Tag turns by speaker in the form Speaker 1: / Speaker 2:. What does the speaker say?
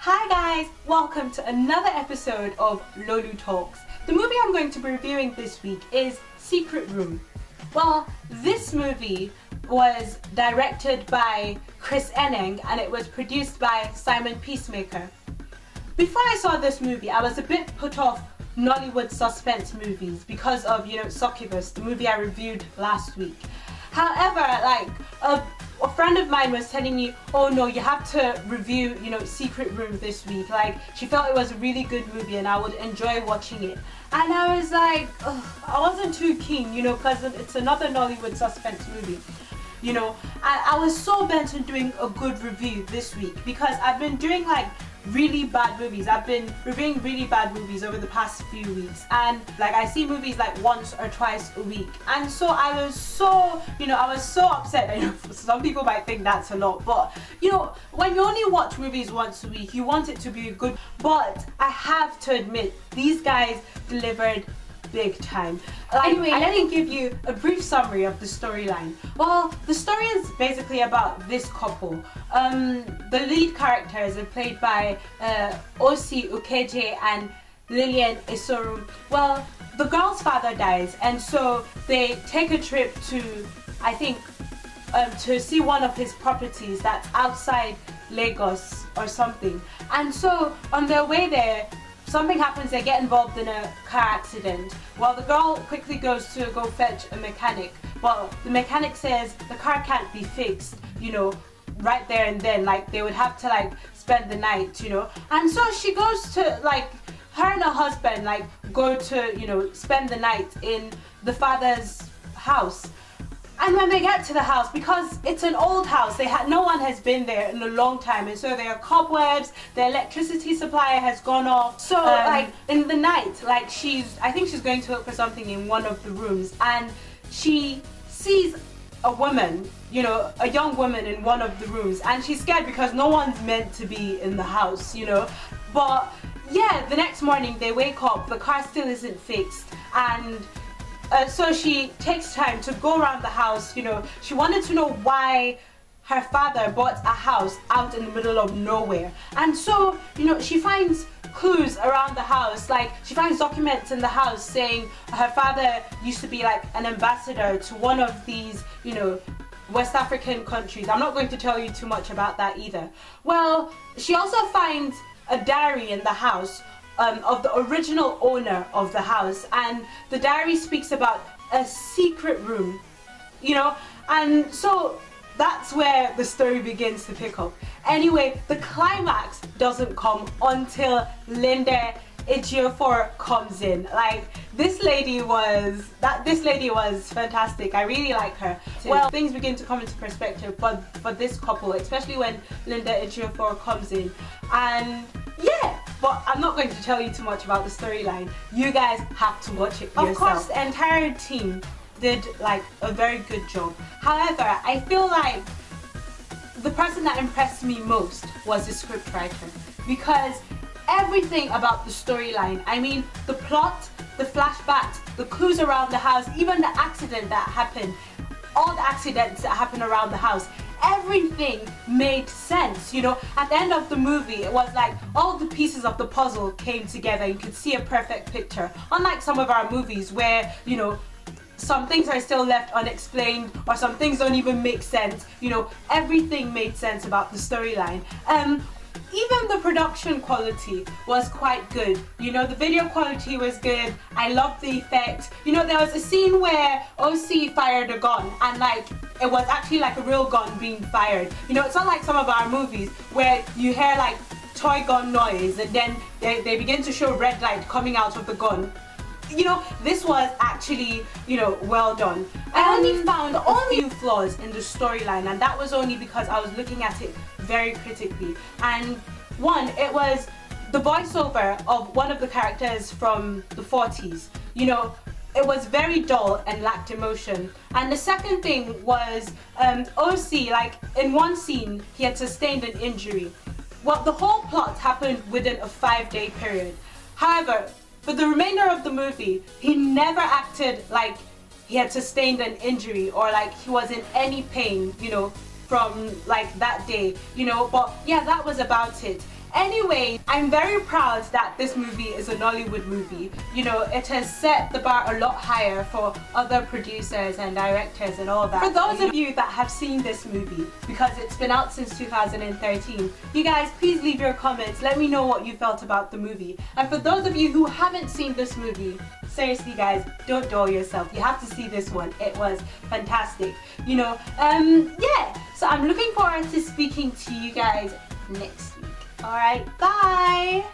Speaker 1: Hi guys, welcome to another episode of Lolu Talks. The movie I'm going to be reviewing this week is Secret Room. Well, this movie was directed by Chris Eneng and it was produced by Simon Peacemaker. Before I saw this movie, I was a bit put off Nollywood suspense movies because of, Succubus, the movie I reviewed last week. However, a friend of mine was telling me, oh no, you have to review, Secret Room this week. Like, she felt it was a really good movie and I would enjoy watching it. And I was like, I wasn't too keen, because it's another Nollywood suspense movie. I was so bent on doing a good review this week because I've been doing really bad movies. I've been reviewing really bad movies over the past few weeks, and I see movies once or twice a week, and so I was so upset. I know some people might think that's a lot, but when you only watch movies once a week, you want it to be good. But I have to admit, these guys delivered big time. Anyway, let me give you a brief summary of the storyline. Well, the story is basically about this couple. The lead characters are played by Ukeje and Lilian Esoro. Well, the girl's father dies, and so they take a trip to, I think, to see one of his properties that's outside Lagos or something. And so on their way there, something happens, they get involved in a car accident. Well, the girl quickly goes to go fetch a mechanic. Well, the mechanic says the car can't be fixed, right there and then. They would have to spend the night, And so she goes to, her and her husband, go to, spend the night in the father's house. And when they get to the house, because it's an old house, no one has been there in a long time, and so there are cobwebs, the electricity supply has gone off. So in the night, I think she's going to look for something in one of the rooms, and she sees a woman, a young woman in one of the rooms, and she's scared because no one's meant to be in the house, But yeah, the next morning they wake up, the car still isn't fixed, and so she takes time to go around the house. She wanted to know why her father bought a house out in the middle of nowhere. And so, she finds clues around the house. She finds documents in the house saying her father used to be an ambassador to one of these, West African countries. I'm not going to tell you too much about that either. Well, she also finds a diary in the house of the original owner of the house, and the diary speaks about a secret room, and so that's where the story begins to pick up. Anyway, the climax doesn't come until Linda Ejiofor comes in. This lady was fantastic. I really like her. Well, things begin to come into perspective for this couple, especially when Linda Ejiofor comes in. And yeah, but I'm not going to tell you too much about the storyline. You guys have to watch it for yourself. Of course, the entire team did a very good job. However, I feel the person that impressed me most was the scriptwriter, because everything about the storyline, I mean, the plot, the flashbacks, the clues around the house, even the accident that happened, all the accidents that happen around the house, everything made sense. At the end of the movie, it was all the pieces of the puzzle came together. You could see a perfect picture, unlike some of our movies where some things are still left unexplained, or some things don't even make sense. Everything made sense about the storyline. Even the production quality was quite good. The video quality was good. I loved the effect. There was a scene where OC fired a gun, and it was actually a real gun being fired. It's not like some of our movies where you hear toy gun noise and then they begin to show red light coming out of the gun. This was actually, well done. I only found a few flaws in the storyline, and that was only because I was looking at it very critically. And one, it was the voiceover of one of the characters from the 40s. It was very dull and lacked emotion. And the second thing was OC, in one scene, he had sustained an injury. Well, the whole plot happened within a 5-day period. However, for the remainder of the movie, he never acted like he had sustained an injury or he was in any pain, from that day, but yeah, that was about it. Anyway, I'm very proud that this movie is a Nollywood movie. You know, it has set the bar a lot higher for other producers and directors and all that. For those of you that have seen this movie, because it's been out since 2013, you guys please leave your comments, let me know what you felt about the movie. And for those of you who haven't seen this movie, seriously guys, don't dull yourself. You have to see this one. It was fantastic. You know, yeah. So I'm looking forward to speaking to you guys next week. Alright, bye!